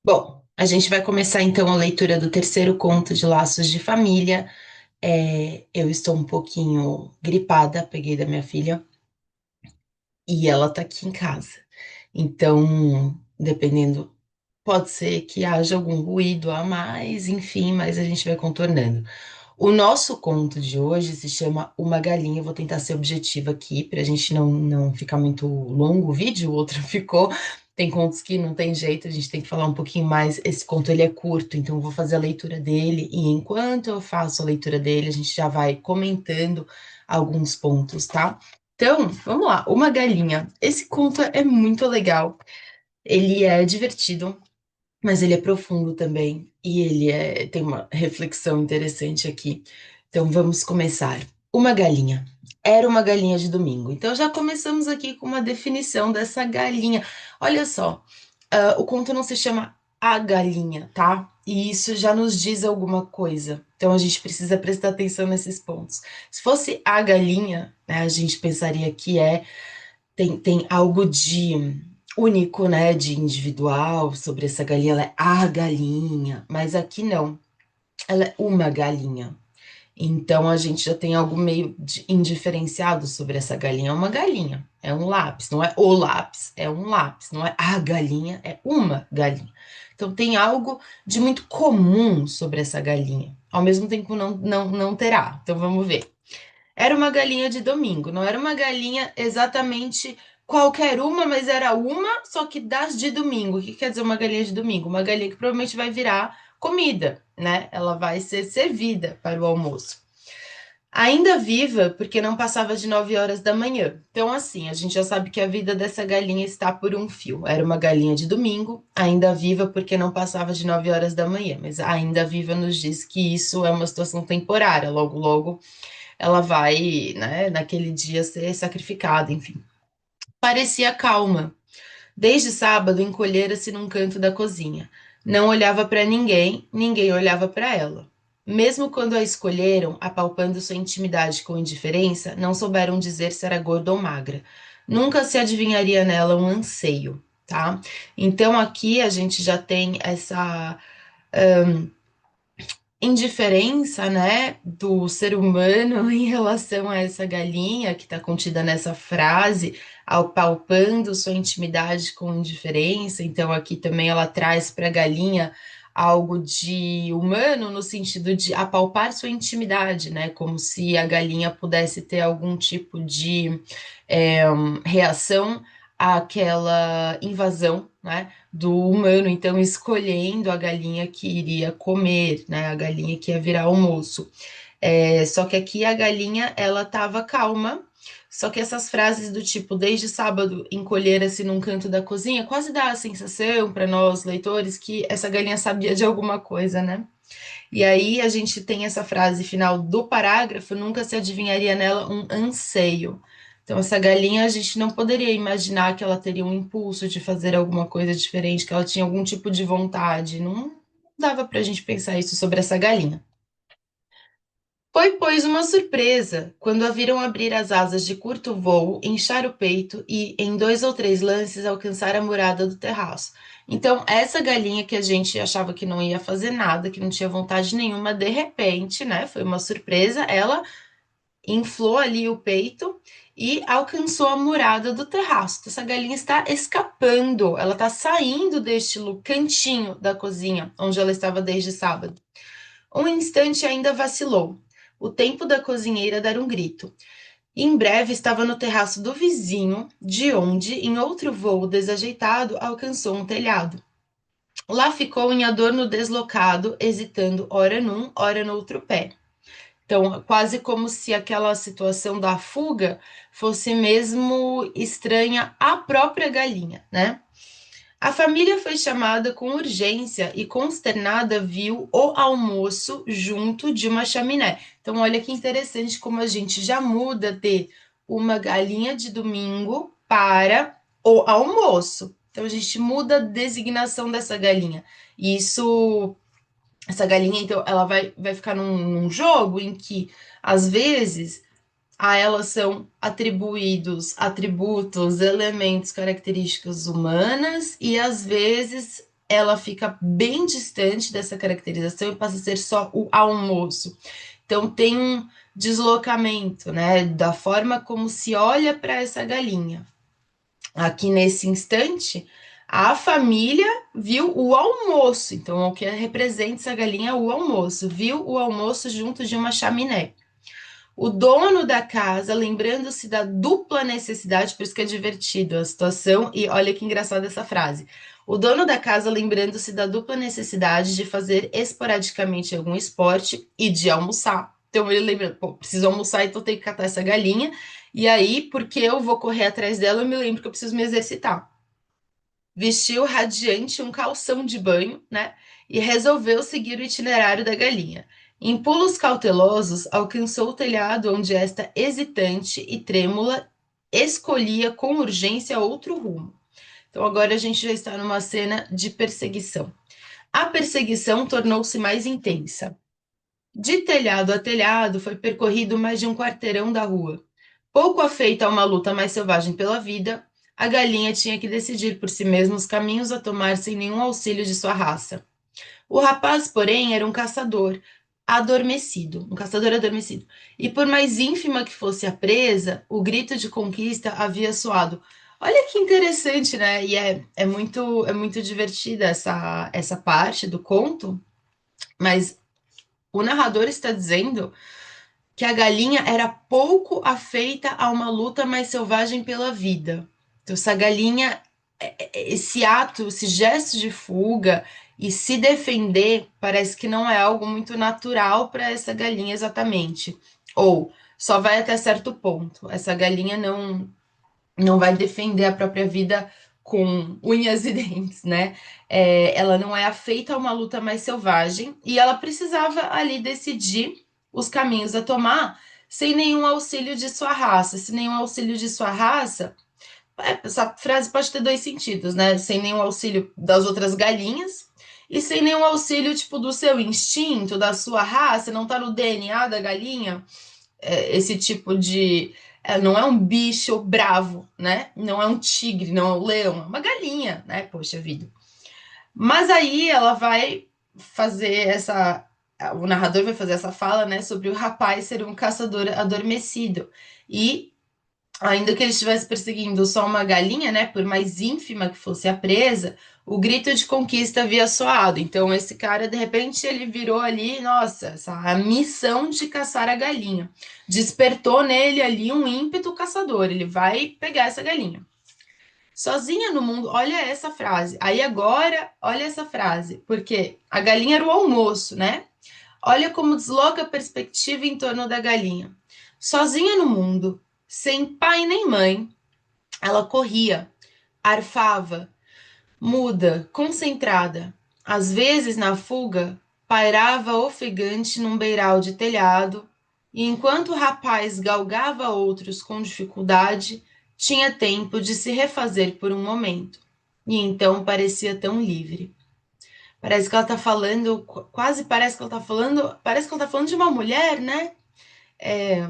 Bom, a gente vai começar então a leitura do terceiro conto de Laços de Família. Eu estou um pouquinho gripada, peguei da minha filha e ela tá aqui em casa. Então, dependendo, pode ser que haja algum ruído a mais, enfim, mas a gente vai contornando. O nosso conto de hoje se chama Uma Galinha. Eu vou tentar ser objetiva aqui, para a gente não ficar muito longo o vídeo. O outro ficou. Tem contos que não tem jeito, a gente tem que falar um pouquinho mais. Esse conto ele é curto, então eu vou fazer a leitura dele. E enquanto eu faço a leitura dele, a gente já vai comentando alguns pontos, tá? Então, vamos lá. Uma Galinha. Esse conto é muito legal. Ele é divertido, mas ele é profundo também e tem uma reflexão interessante aqui. Então vamos começar. Uma galinha. Era uma galinha de domingo. Então já começamos aqui com uma definição dessa galinha. Olha só, o conto não se chama A Galinha, tá? E isso já nos diz alguma coisa. Então a gente precisa prestar atenção nesses pontos. Se fosse a galinha, né, a gente pensaria que tem algo de único, né, de individual sobre essa galinha, ela é a galinha, mas aqui não, ela é uma galinha. Então a gente já tem algo meio indiferenciado sobre essa galinha. É uma galinha, é um lápis, não é o lápis, é um lápis, não é a galinha, é uma galinha. Então tem algo de muito comum sobre essa galinha. Ao mesmo tempo não terá. Então vamos ver. Era uma galinha de domingo, não era uma galinha exatamente qualquer uma, mas era uma, só que das de domingo. O que quer dizer uma galinha de domingo? Uma galinha que provavelmente vai virar comida, né? Ela vai ser servida para o almoço. Ainda viva, porque não passava de 9 horas da manhã. Então, assim, a gente já sabe que a vida dessa galinha está por um fio. Era uma galinha de domingo, ainda viva, porque não passava de 9 horas da manhã. Mas ainda viva nos diz que isso é uma situação temporária. Logo, logo ela vai, né, naquele dia ser sacrificada, enfim. Parecia calma. Desde sábado, encolhera-se num canto da cozinha. Não olhava para ninguém, ninguém olhava para ela. Mesmo quando a escolheram, apalpando sua intimidade com indiferença, não souberam dizer se era gorda ou magra. Nunca se adivinharia nela um anseio, tá? Então aqui a gente já tem essa indiferença, né, do ser humano em relação a essa galinha que está contida nessa frase, ao palpando sua intimidade com indiferença. Então, aqui também ela traz para a galinha algo de humano no sentido de apalpar sua intimidade, né, como se a galinha pudesse ter algum tipo de é, reação àquela invasão, né, do humano, então escolhendo a galinha que iria comer, né, a galinha que ia virar almoço. Só que aqui a galinha ela estava calma. Só que essas frases do tipo, desde sábado encolhera-se num canto da cozinha, quase dá a sensação para nós leitores que essa galinha sabia de alguma coisa, né? E aí a gente tem essa frase final do parágrafo, nunca se adivinharia nela um anseio. Então, essa galinha, a gente não poderia imaginar que ela teria um impulso de fazer alguma coisa diferente, que ela tinha algum tipo de vontade. Não dava para a gente pensar isso sobre essa galinha. Foi, pois, uma surpresa quando a viram abrir as asas de curto voo, inchar o peito e, em dois ou três lances, alcançar a murada do terraço. Então, essa galinha que a gente achava que não ia fazer nada, que não tinha vontade nenhuma, de repente, né? Foi uma surpresa, ela inflou ali o peito e alcançou a murada do terraço. Essa galinha está escapando, ela está saindo deste cantinho da cozinha, onde ela estava desde sábado. Um instante ainda vacilou. O tempo da cozinheira dar um grito. E em breve estava no terraço do vizinho, de onde, em outro voo desajeitado, alcançou um telhado. Lá ficou em adorno deslocado, hesitando ora num, ora no outro pé. Então, quase como se aquela situação da fuga fosse mesmo estranha à própria galinha, né? A família foi chamada com urgência e consternada viu o almoço junto de uma chaminé. Então, olha que interessante como a gente já muda de uma galinha de domingo para o almoço. Então, a gente muda a designação dessa galinha. E isso, essa galinha, então, ela vai ficar num jogo em que, às vezes, a elas são atribuídos atributos, elementos, características humanas e às vezes ela fica bem distante dessa caracterização e passa a ser só o almoço. Então tem um deslocamento, né, da forma como se olha para essa galinha. Aqui nesse instante, a família viu o almoço, então o que representa essa galinha é o almoço, viu o almoço junto de uma chaminé. O dono da casa, lembrando-se da dupla necessidade, por isso que é divertido a situação, e olha que engraçada essa frase. O dono da casa, lembrando-se da dupla necessidade de fazer esporadicamente algum esporte e de almoçar. Então ele lembra, pô, preciso almoçar, então tenho que catar essa galinha. E aí, porque eu vou correr atrás dela, eu me lembro que eu preciso me exercitar. Vestiu radiante um calção de banho, né? E resolveu seguir o itinerário da galinha. Em pulos cautelosos, alcançou o telhado onde esta, hesitante e trêmula, escolhia com urgência outro rumo. Então agora a gente já está numa cena de perseguição. A perseguição tornou-se mais intensa. De telhado a telhado, foi percorrido mais de um quarteirão da rua. Pouco afeita a uma luta mais selvagem pela vida, a galinha tinha que decidir por si mesma os caminhos a tomar sem nenhum auxílio de sua raça. O rapaz, porém, era um caçador adormecido. E por mais ínfima que fosse a presa, o grito de conquista havia soado. Olha que interessante, né? E é muito divertida essa parte do conto, mas o narrador está dizendo que a galinha era pouco afeita a uma luta mais selvagem pela vida. Então, essa galinha, esse ato, esse gesto de fuga e se defender, parece que não é algo muito natural para essa galinha exatamente. Ou só vai até certo ponto. Essa galinha não vai defender a própria vida com unhas e dentes, né? Ela não é afeita a uma luta mais selvagem e ela precisava ali decidir os caminhos a tomar sem nenhum auxílio de sua raça. Sem nenhum auxílio de sua raça, essa frase pode ter dois sentidos, né? Sem nenhum auxílio das outras galinhas e sem nenhum auxílio, tipo, do seu instinto, da sua raça, não tá no DNA da galinha, esse tipo de. Não é um bicho bravo, né? Não é um tigre, não é um leão, é uma galinha, né? Poxa vida. Mas aí ela vai fazer essa. O narrador vai fazer essa fala, né? Sobre o rapaz ser um caçador adormecido. E ainda que ele estivesse perseguindo só uma galinha, né, por mais ínfima que fosse a presa, o grito de conquista havia soado. Então esse cara, de repente, ele virou ali, nossa, a missão de caçar a galinha. Despertou nele ali um ímpeto caçador. Ele vai pegar essa galinha. Sozinha no mundo, olha essa frase. Aí agora, olha essa frase, porque a galinha era o almoço, né? Olha como desloca a perspectiva em torno da galinha. Sozinha no mundo, sem pai nem mãe, ela corria, arfava, muda, concentrada. Às vezes, na fuga, pairava ofegante num beiral de telhado, e enquanto o rapaz galgava outros com dificuldade, tinha tempo de se refazer por um momento. E então parecia tão livre. Parece que ela tá falando, quase parece que ela tá falando de uma mulher, né? É,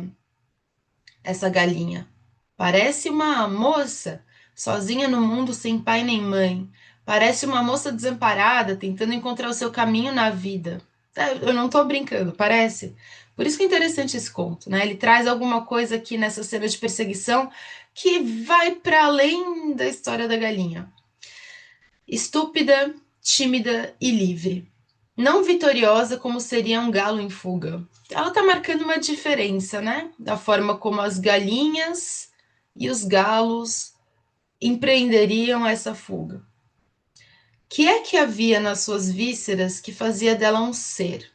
essa galinha. Parece uma moça sozinha no mundo sem pai nem mãe. Parece uma moça desamparada tentando encontrar o seu caminho na vida. Eu não tô brincando, parece. Por isso que é interessante esse conto, né? Ele traz alguma coisa aqui nessa cena de perseguição que vai para além da história da galinha. Estúpida, tímida e livre. Não vitoriosa como seria um galo em fuga. Ela está marcando uma diferença, né? Da forma como as galinhas e os galos empreenderiam essa fuga. Que é que havia nas suas vísceras que fazia dela um ser?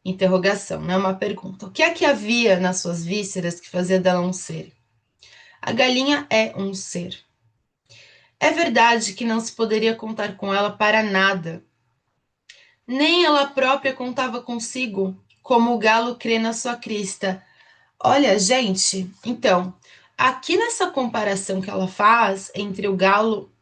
Interrogação, não é uma pergunta. O que é que havia nas suas vísceras que fazia dela um ser? A galinha é um ser. É verdade que não se poderia contar com ela para nada. Nem ela própria contava consigo, como o galo crê na sua crista. Olha, gente, então, aqui nessa comparação que ela faz entre o galo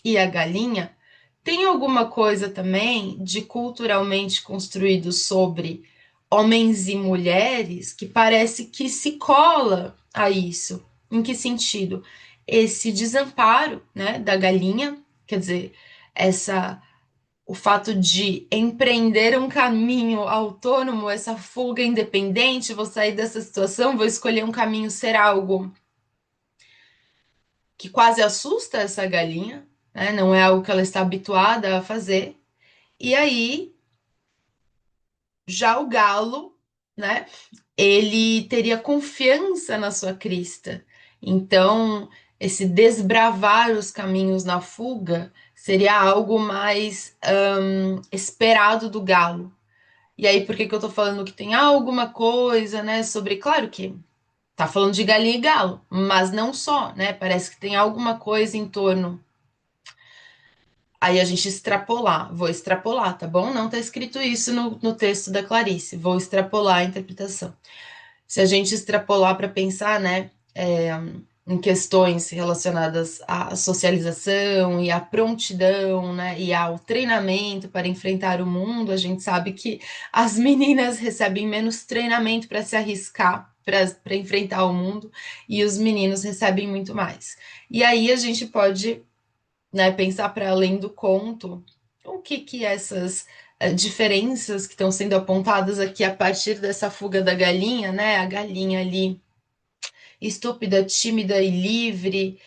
e a galinha, tem alguma coisa também de culturalmente construído sobre homens e mulheres que parece que se cola a isso. Em que sentido? Esse desamparo, né, da galinha, quer dizer, essa o fato de empreender um caminho autônomo, essa fuga independente, vou sair dessa situação, vou escolher um caminho ser algo que quase assusta essa galinha, né? Não é algo que ela está habituada a fazer. E aí, já o galo, né? Ele teria confiança na sua crista. Então, esse desbravar os caminhos na fuga seria algo mais esperado do galo. E aí, por que que eu tô falando que tem alguma coisa, né, sobre... Claro que tá falando de galinha e galo, mas não só, né? Parece que tem alguma coisa em torno. Aí a gente extrapolar, vou extrapolar, tá bom? Não tá escrito isso no texto da Clarice, vou extrapolar a interpretação. Se a gente extrapolar para pensar, né, em questões relacionadas à socialização e à prontidão, né, e ao treinamento para enfrentar o mundo, a gente sabe que as meninas recebem menos treinamento para se arriscar, para enfrentar o mundo, e os meninos recebem muito mais. E aí a gente pode, né, pensar para além do conto, o que que essas diferenças que estão sendo apontadas aqui a partir dessa fuga da galinha, né? A galinha ali estúpida, tímida e livre,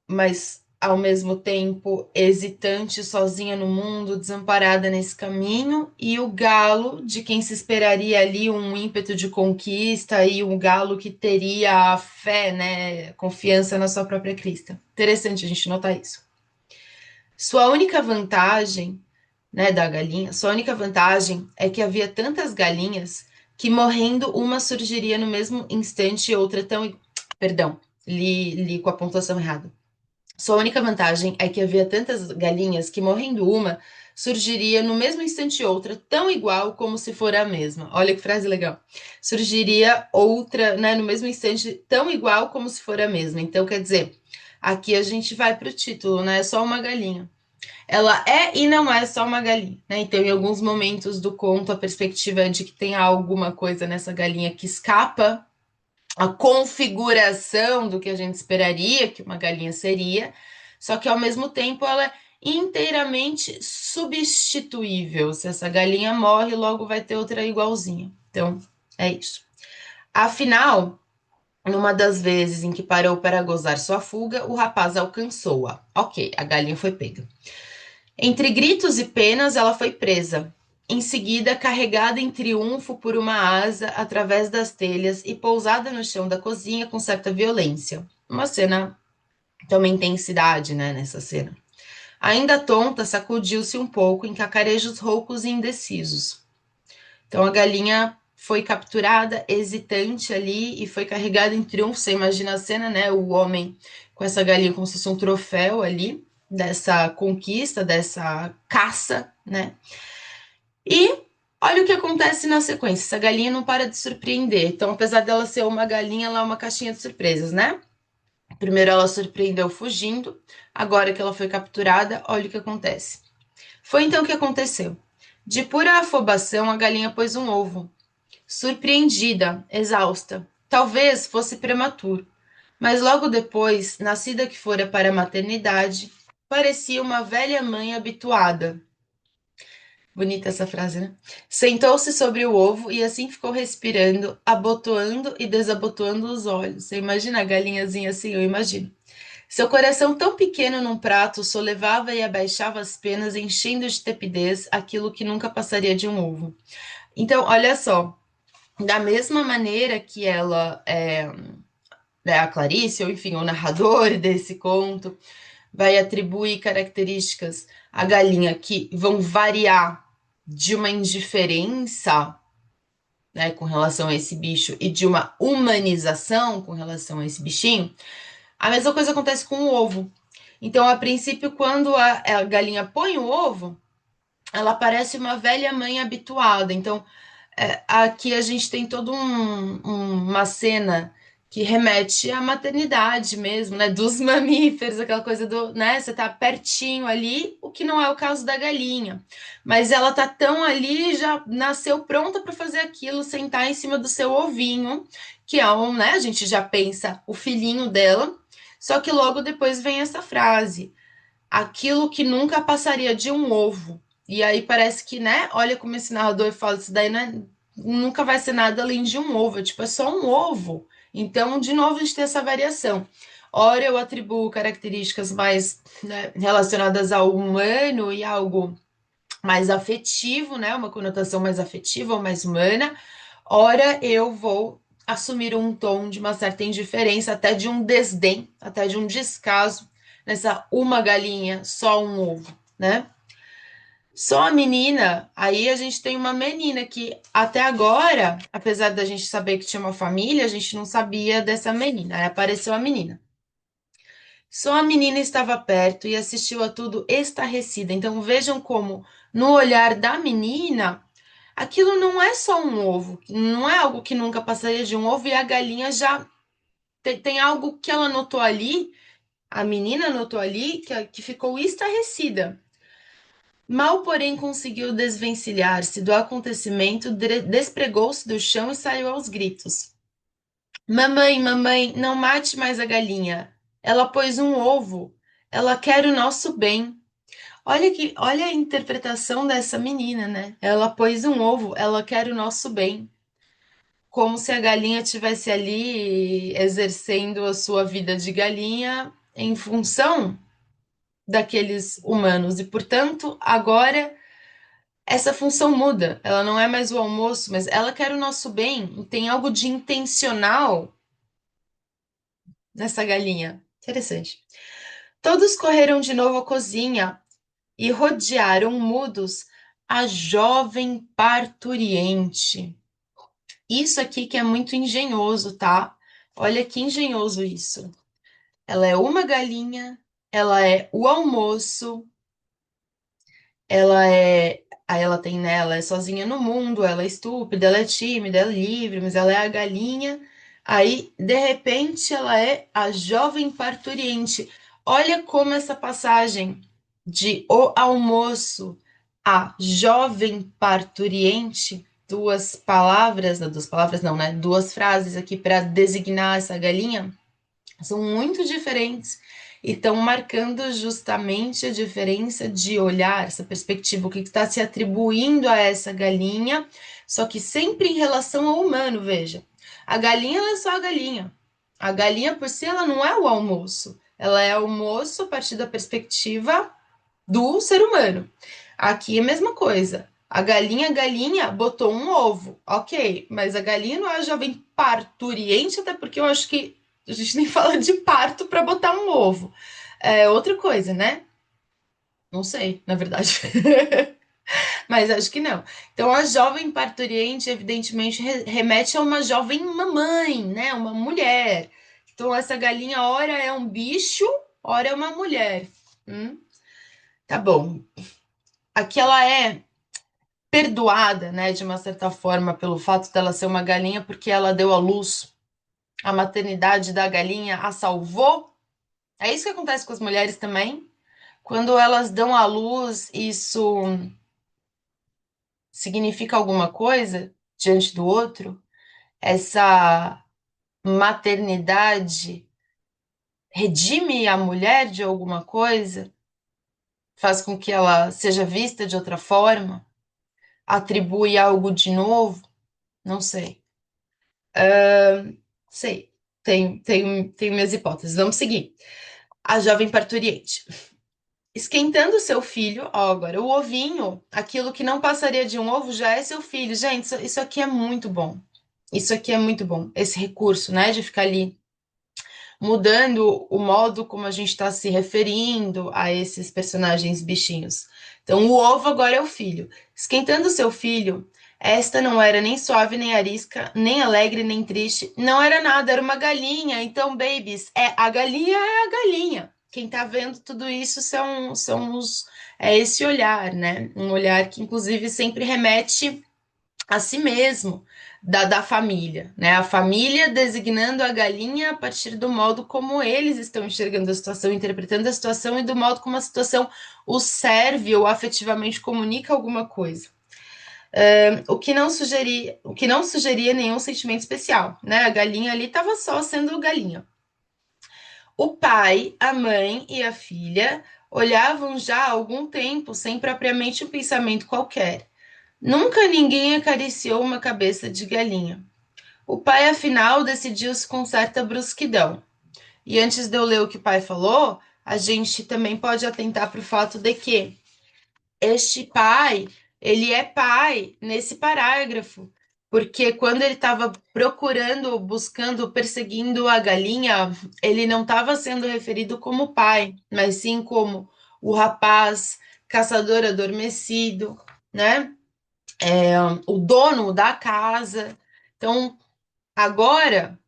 mas ao mesmo tempo hesitante, sozinha no mundo, desamparada nesse caminho, e o galo, de quem se esperaria ali um ímpeto de conquista, e um galo que teria a fé, né, confiança na sua própria crista. Interessante a gente notar isso. Sua única vantagem, né, da galinha, sua única vantagem é que havia tantas galinhas que morrendo uma surgiria no mesmo instante e outra tão. Perdão, li com a pontuação errada. Sua única vantagem é que havia tantas galinhas que morrendo uma surgiria no mesmo instante outra tão igual como se for a mesma. Olha que frase legal. Surgiria outra, né, no mesmo instante tão igual como se for a mesma. Então quer dizer, aqui a gente vai para o título, né? É só uma galinha. Ela é e não é só uma galinha, né? Então, em alguns momentos do conto, a perspectiva é de que tem alguma coisa nessa galinha que escapa a configuração do que a gente esperaria que uma galinha seria, só que ao mesmo tempo ela é inteiramente substituível. Se essa galinha morre, logo vai ter outra igualzinha. Então, é isso. Afinal, numa das vezes em que parou para gozar sua fuga, o rapaz alcançou-a. Ok, a galinha foi pega. Entre gritos e penas, ela foi presa. Em seguida, carregada em triunfo por uma asa através das telhas e pousada no chão da cozinha com certa violência. Uma cena tem uma intensidade, né, nessa cena. Ainda tonta, sacudiu-se um pouco em cacarejos roucos e indecisos. Então a galinha foi capturada, hesitante ali, e foi carregada em triunfo. Você imagina a cena, né? O homem com essa galinha como se fosse um troféu ali, dessa conquista, dessa caça, né? E olha o que acontece na sequência. Essa galinha não para de surpreender. Então, apesar dela ser uma galinha, ela é uma caixinha de surpresas, né? Primeiro ela surpreendeu fugindo, agora que ela foi capturada, olha o que acontece. Foi então que aconteceu. De pura afobação, a galinha pôs um ovo. Surpreendida, exausta. Talvez fosse prematuro. Mas logo depois, nascida que fora para a maternidade, parecia uma velha mãe habituada. Bonita essa frase, né? Sentou-se sobre o ovo e assim ficou respirando, abotoando e desabotoando os olhos. Você imagina a galinhazinha assim? Eu imagino. Seu coração tão pequeno num prato solevava e abaixava as penas, enchendo de tepidez aquilo que nunca passaria de um ovo. Então, olha só, da mesma maneira que ela né, a Clarice, ou enfim, o narrador desse conto, vai atribuir características à galinha que vão variar de uma indiferença, né, com relação a esse bicho e de uma humanização com relação a esse bichinho, a mesma coisa acontece com o ovo. Então, a princípio, quando a galinha põe o ovo, ela parece uma velha mãe habituada. Então, aqui a gente tem toda uma cena que remete à maternidade mesmo, né? Dos mamíferos, aquela coisa do, né? Você tá pertinho ali, o que não é o caso da galinha. Mas ela tá tão ali, já nasceu pronta para fazer aquilo, sentar em cima do seu ovinho, que é um, né? A gente já pensa o filhinho dela, só que logo depois vem essa frase. aquilo que nunca passaria de um ovo. E aí parece que, né? Olha como esse narrador fala, isso daí nunca vai ser nada além de um ovo, tipo, é só um ovo. Então, de novo, a gente tem essa variação. Ora, eu atribuo características mais, né, relacionadas ao humano e algo mais afetivo, né? Uma conotação mais afetiva ou mais humana. Ora, eu vou assumir um tom de uma certa indiferença, até de um desdém, até de um descaso nessa uma galinha, só um ovo, né? Só a menina, aí a gente tem uma menina que até agora, apesar da gente saber que tinha uma família, a gente não sabia dessa menina. Aí apareceu a menina. Só a menina estava perto e assistiu a tudo estarrecida. Então vejam como, no olhar da menina, aquilo não é só um ovo, não é algo que nunca passaria de um ovo, e a galinha já tem algo que ela notou ali, a menina notou ali, que ficou estarrecida. Mal, porém, conseguiu desvencilhar-se do acontecimento, despregou-se do chão e saiu aos gritos. Mamãe, mamãe, não mate mais a galinha. Ela pôs um ovo. Ela quer o nosso bem. Olha a interpretação dessa menina, né? Ela pôs um ovo, ela quer o nosso bem. Como se a galinha tivesse ali exercendo a sua vida de galinha em função daqueles humanos. E, portanto, agora essa função muda. Ela não é mais o almoço, mas ela quer o nosso bem. Tem algo de intencional nessa galinha. Interessante. Todos correram de novo à cozinha e rodearam mudos a jovem parturiente. Isso aqui que é muito engenhoso, tá? Olha que engenhoso isso. Ela é uma galinha, ela é o almoço, ela é. Aí ela tem, né? Ela é sozinha no mundo, ela é estúpida, ela é tímida, ela é livre, mas ela é a galinha. Aí, de repente, ela é a jovem parturiente. Olha como essa passagem de o almoço a jovem parturiente, duas palavras não, né? Duas frases aqui para designar essa galinha são muito diferentes e estão marcando justamente a diferença de olhar, essa perspectiva, o que está se atribuindo a essa galinha, só que sempre em relação ao humano, veja. A galinha ela é só a galinha. A galinha por si ela não é o almoço. Ela é almoço a partir da perspectiva do ser humano. Aqui é a mesma coisa. A galinha botou um ovo, ok, mas a galinha não é a jovem parturiente, até porque eu acho que a gente nem fala de parto para botar um ovo. É outra coisa, né? Não sei, na verdade. Mas acho que não. Então, a jovem parturiente, evidentemente, remete a uma jovem mamãe, né? Uma mulher. Então, essa galinha, ora é um bicho, ora é uma mulher. Tá bom. Aqui ela é perdoada, né, de uma certa forma, pelo fato dela ser uma galinha, porque ela deu à luz. A maternidade da galinha a salvou. É isso que acontece com as mulheres também. Quando elas dão à luz, isso significa alguma coisa diante do outro? Essa maternidade redime a mulher de alguma coisa? Faz com que ela seja vista de outra forma? Atribui algo de novo? Não sei. Sei. Tenho minhas hipóteses. Vamos seguir. A jovem parturiente. Esquentando seu filho, ó, agora, o ovinho, aquilo que não passaria de um ovo já é seu filho. Gente, isso aqui é muito bom. Isso aqui é muito bom. Esse recurso, né, de ficar ali mudando o modo como a gente está se referindo a esses personagens bichinhos. Então, o ovo agora é o filho. Esquentando seu filho, esta não era nem suave, nem arisca, nem alegre, nem triste. Não era nada, era uma galinha. Então, babies, a galinha é a galinha. Quem tá vendo tudo isso é esse olhar, né? Um olhar que, inclusive, sempre remete a si mesmo, da família, né? A família designando a galinha a partir do modo como eles estão enxergando a situação, interpretando a situação e do modo como a situação os serve ou afetivamente comunica alguma coisa. O que não sugeria nenhum sentimento especial, né? A galinha ali estava só sendo galinha. O pai, a mãe e a filha olhavam já há algum tempo sem propriamente um pensamento qualquer. Nunca ninguém acariciou uma cabeça de galinha. O pai, afinal, decidiu-se com certa brusquidão. E antes de eu ler o que o pai falou, a gente também pode atentar para o fato de que este pai, ele é pai nesse parágrafo, porque quando ele estava procurando, buscando, perseguindo a galinha, ele não estava sendo referido como pai, mas sim como o rapaz caçador adormecido, né? O dono da casa. Então, agora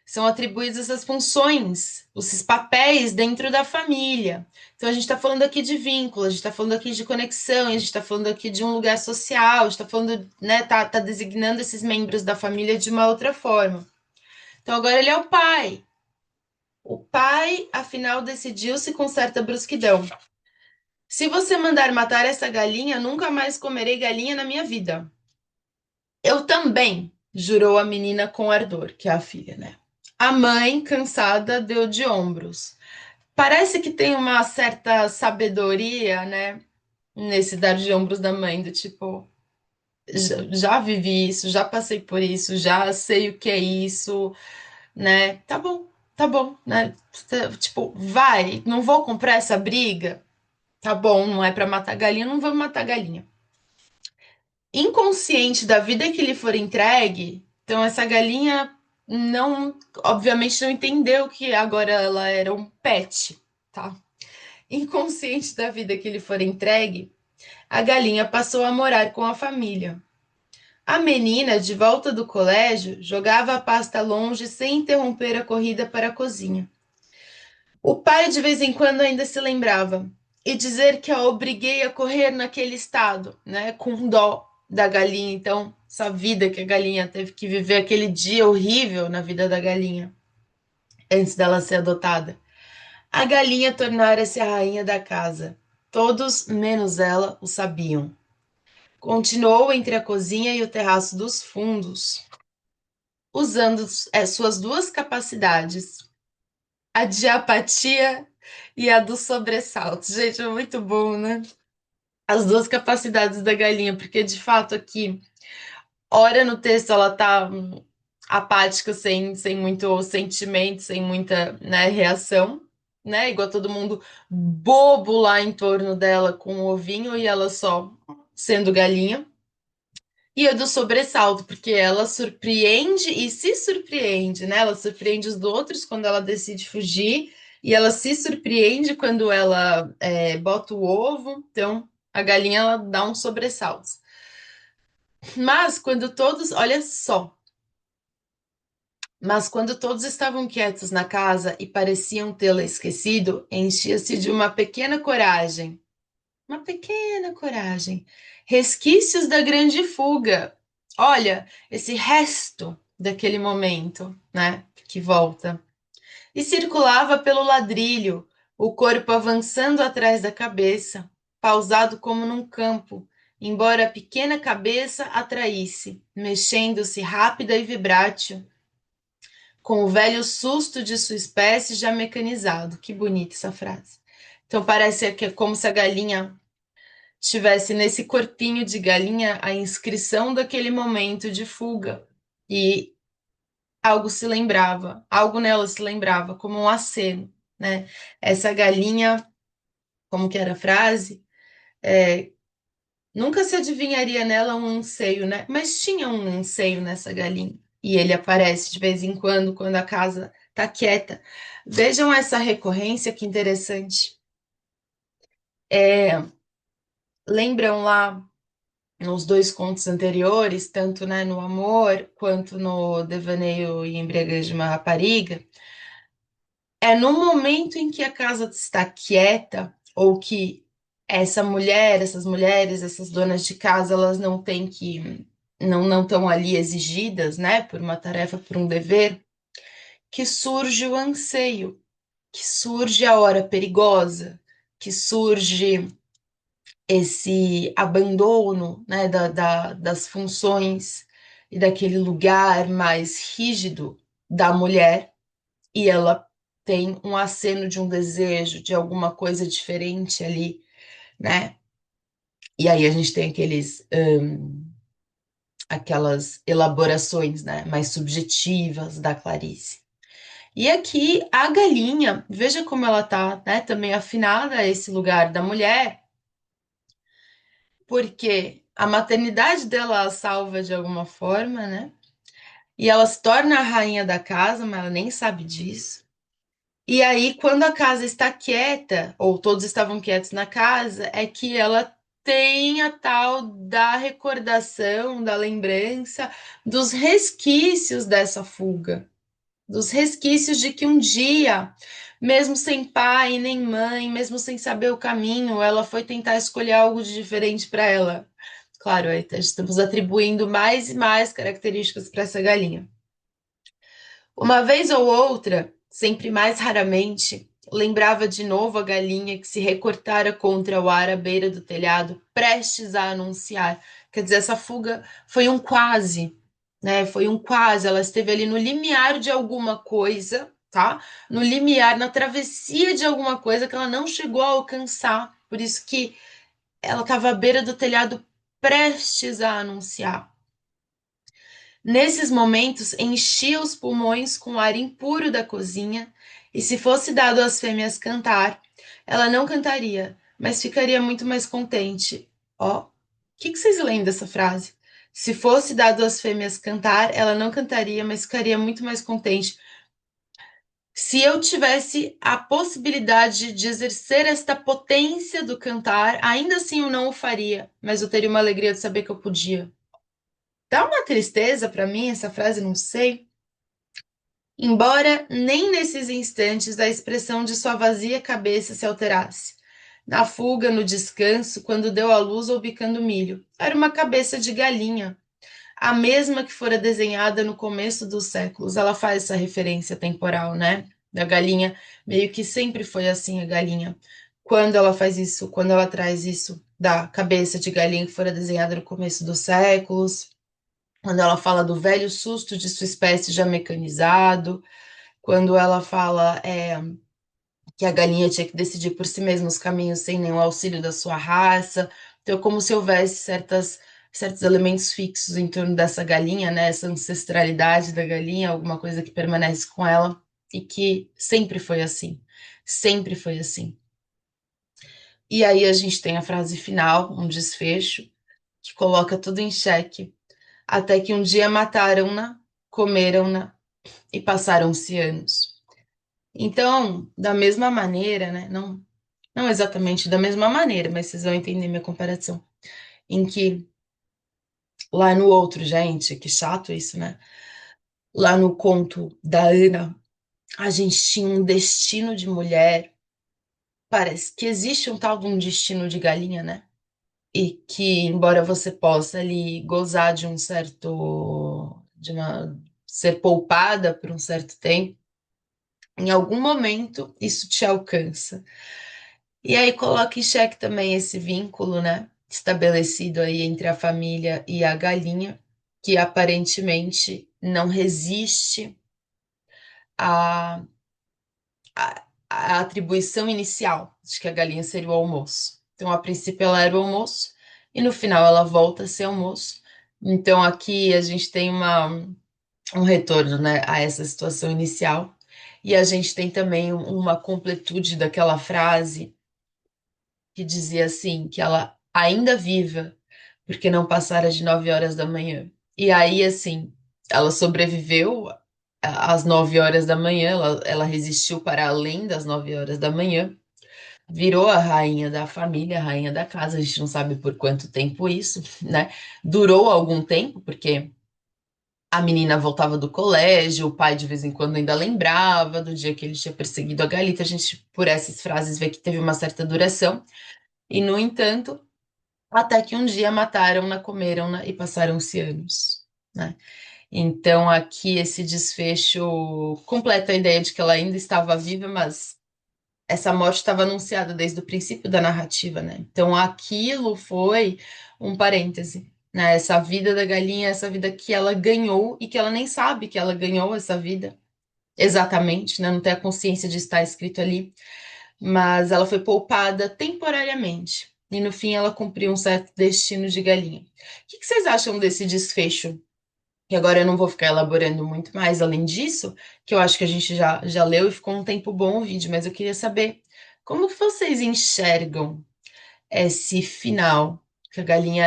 são atribuídas essas funções, esses papéis dentro da família. Então, a gente está falando aqui de vínculo, a gente está falando aqui de conexão, a gente está falando aqui de um lugar social, a gente está falando, né, tá designando esses membros da família de uma outra forma. Então, agora ele é o pai. O pai, afinal, decidiu-se com certa brusquidão. Se você mandar matar essa galinha, nunca mais comerei galinha na minha vida. Eu também, jurou a menina com ardor, que é a filha, né? A mãe, cansada, deu de ombros. Parece que tem uma certa sabedoria, né? Nesse dar de ombros da mãe, do tipo, já vivi isso, já passei por isso, já sei o que é isso, né? Tá bom, né? Tipo, vai, não vou comprar essa briga. Tá bom, não é pra matar galinha, não vamos matar galinha. Inconsciente da vida que lhe for entregue, então essa galinha não, obviamente não entendeu que agora ela era um pet, tá? Inconsciente da vida que lhe for entregue, a galinha passou a morar com a família. A menina, de volta do colégio, jogava a pasta longe sem interromper a corrida para a cozinha. O pai de vez em quando ainda se lembrava, e dizer que a obriguei a correr naquele estado, né, com dó da galinha. Então, essa vida que a galinha teve que viver, aquele dia horrível na vida da galinha, antes dela ser adotada. A galinha tornara-se a rainha da casa. Todos, menos ela, o sabiam. Continuou entre a cozinha e o terraço dos fundos, usando suas duas capacidades, a de apatia e a do sobressalto. Gente, é muito bom, né? As duas capacidades da galinha, porque de fato aqui, ora no texto ela tá apática, sem muito sentimento, sem muita, né, reação, né? Igual todo mundo bobo lá em torno dela com o ovinho e ela só sendo galinha. E a do sobressalto, porque ela surpreende e se surpreende, né? Ela surpreende os outros quando ela decide fugir, e ela se surpreende quando ela bota o ovo. Então, a galinha ela dá um sobressalto. Mas quando todos, olha só, mas quando todos estavam quietos na casa e pareciam tê-la esquecido, enchia-se de uma pequena coragem, resquícios da grande fuga. Olha, esse resto daquele momento, né, que volta. E circulava pelo ladrilho, o corpo avançando atrás da cabeça, pausado como num campo, embora a pequena cabeça atraísse, mexendo-se rápida e vibrátil, com o velho susto de sua espécie já mecanizado. Que bonita essa frase. Então parece que é como se a galinha tivesse nesse corpinho de galinha a inscrição daquele momento de fuga. E algo nela se lembrava, como um aceno, né? Essa galinha, como que era a frase? É, nunca se adivinharia nela um anseio, né? Mas tinha um anseio nessa galinha. E ele aparece de vez em quando a casa tá quieta. Vejam essa recorrência, que interessante. É, lembram lá nos dois contos anteriores, tanto, né, no Amor quanto no Devaneio e Embriaguez de uma Rapariga, é no momento em que a casa está quieta ou que essas mulheres, essas donas de casa, elas não têm que não estão ali exigidas, né, por uma tarefa, por um dever, que surge o anseio, que surge a hora perigosa, que surge esse abandono, né, das funções e daquele lugar mais rígido da mulher, e ela tem um aceno de um desejo, de alguma coisa diferente ali, né? E aí a gente tem aquelas elaborações, né, mais subjetivas da Clarice. E aqui a galinha, veja como ela tá, né, também afinada a esse lugar da mulher, porque a maternidade dela a salva de alguma forma, né? E ela se torna a rainha da casa, mas ela nem sabe disso. E aí, quando a casa está quieta, ou todos estavam quietos na casa, é que ela tem a tal da recordação, da lembrança, dos resquícios dessa fuga, dos resquícios de que um dia, mesmo sem pai nem mãe, mesmo sem saber o caminho, ela foi tentar escolher algo de diferente para ela. Claro, aí estamos atribuindo mais e mais características para essa galinha. Uma vez ou outra, sempre mais raramente, lembrava de novo a galinha que se recortara contra o ar à beira do telhado, prestes a anunciar. Quer dizer, essa fuga foi um quase, né? Foi um quase. Ela esteve ali no limiar de alguma coisa, tá? No limiar, na travessia de alguma coisa que ela não chegou a alcançar. Por isso que ela estava à beira do telhado, prestes a anunciar. Nesses momentos, enchia os pulmões com o ar impuro da cozinha, e se fosse dado às fêmeas cantar, ela não cantaria, mas ficaria muito mais contente. Ó, o que vocês leem dessa frase? Se fosse dado às fêmeas cantar, ela não cantaria, mas ficaria muito mais contente. Se eu tivesse a possibilidade de exercer esta potência do cantar, ainda assim eu não o faria, mas eu teria uma alegria de saber que eu podia. Dá uma tristeza para mim essa frase, não sei. Embora nem nesses instantes a expressão de sua vazia cabeça se alterasse. Na fuga, no descanso, quando deu à luz ou bicando milho. Era uma cabeça de galinha, a mesma que fora desenhada no começo dos séculos. Ela faz essa referência temporal, né? Da galinha, meio que sempre foi assim a galinha. Quando ela faz isso, quando ela traz isso da cabeça de galinha que fora desenhada no começo dos séculos, quando ela fala do velho susto de sua espécie já mecanizado, quando ela fala que a galinha tinha que decidir por si mesma os caminhos sem nenhum auxílio da sua raça. Então, é como se houvesse certos elementos fixos em torno dessa galinha, né? Essa ancestralidade da galinha, alguma coisa que permanece com ela e que sempre foi assim. Sempre foi assim. E aí a gente tem a frase final, um desfecho, que coloca tudo em xeque. Até que um dia mataram-na, comeram-na e passaram-se anos. Então, da mesma maneira, né? Não exatamente da mesma maneira, mas vocês vão entender minha comparação. Em que lá no outro, gente, que chato isso, né? Lá no conto da Ana, a gente tinha um destino de mulher. Parece que existe um tal de um destino de galinha, né? E que, embora você possa ali gozar de um certo, de uma, ser poupada por um certo tempo, em algum momento isso te alcança. E aí coloca em xeque também esse vínculo, né, estabelecido aí entre a família e a galinha, que aparentemente não resiste à, à atribuição inicial de que a galinha seria o almoço. Então, a princípio, ela era o almoço, e no final ela volta a ser almoço. Então, aqui a gente tem um retorno, né, a essa situação inicial, e a gente tem também uma completude daquela frase que dizia assim, que ela ainda viva, porque não passara de 9 horas da manhã. E aí, assim, ela sobreviveu às 9 horas da manhã, ela resistiu para além das 9 horas da manhã, virou a rainha da família, a rainha da casa, a gente não sabe por quanto tempo isso, né? Durou algum tempo, porque a menina voltava do colégio, o pai de vez em quando ainda lembrava do dia que ele tinha perseguido a Galita, a gente, por essas frases, vê que teve uma certa duração, e, no entanto, até que um dia mataram-na, comeram-na e passaram-se anos, né? Então, aqui esse desfecho completa a ideia de que ela ainda estava viva, mas essa morte estava anunciada desde o princípio da narrativa, né? Então, aquilo foi um parêntese, né? Essa vida da galinha, essa vida que ela ganhou e que ela nem sabe que ela ganhou essa vida, exatamente, né? Não tenho a consciência de estar escrito ali, mas ela foi poupada temporariamente. E no fim ela cumpriu um certo destino de galinha. O que vocês acham desse desfecho? E agora eu não vou ficar elaborando muito mais além disso, que eu acho que a gente já leu e ficou um tempo bom o vídeo, mas eu queria saber como que vocês enxergam esse final, que a galinha,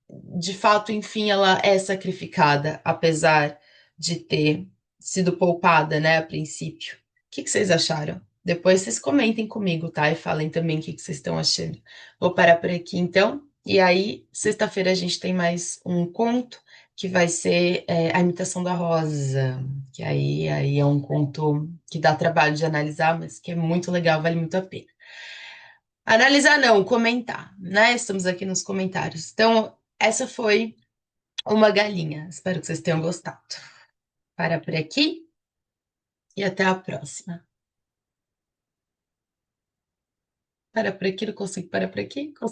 de fato, enfim, ela é sacrificada, apesar de ter sido poupada, né, a princípio. O que vocês acharam? Depois vocês comentem comigo, tá? E falem também o que vocês estão achando. Vou parar por aqui então. E aí, sexta-feira a gente tem mais um conto que vai ser A Imitação da Rosa, que aí é um conto que dá trabalho de analisar, mas que é muito legal, vale muito a pena. Analisar não, comentar, né? Estamos aqui nos comentários. Então, essa foi uma galinha. Espero que vocês tenham gostado. Para por aqui e até a próxima. Para por aqui, não consigo parar por aqui?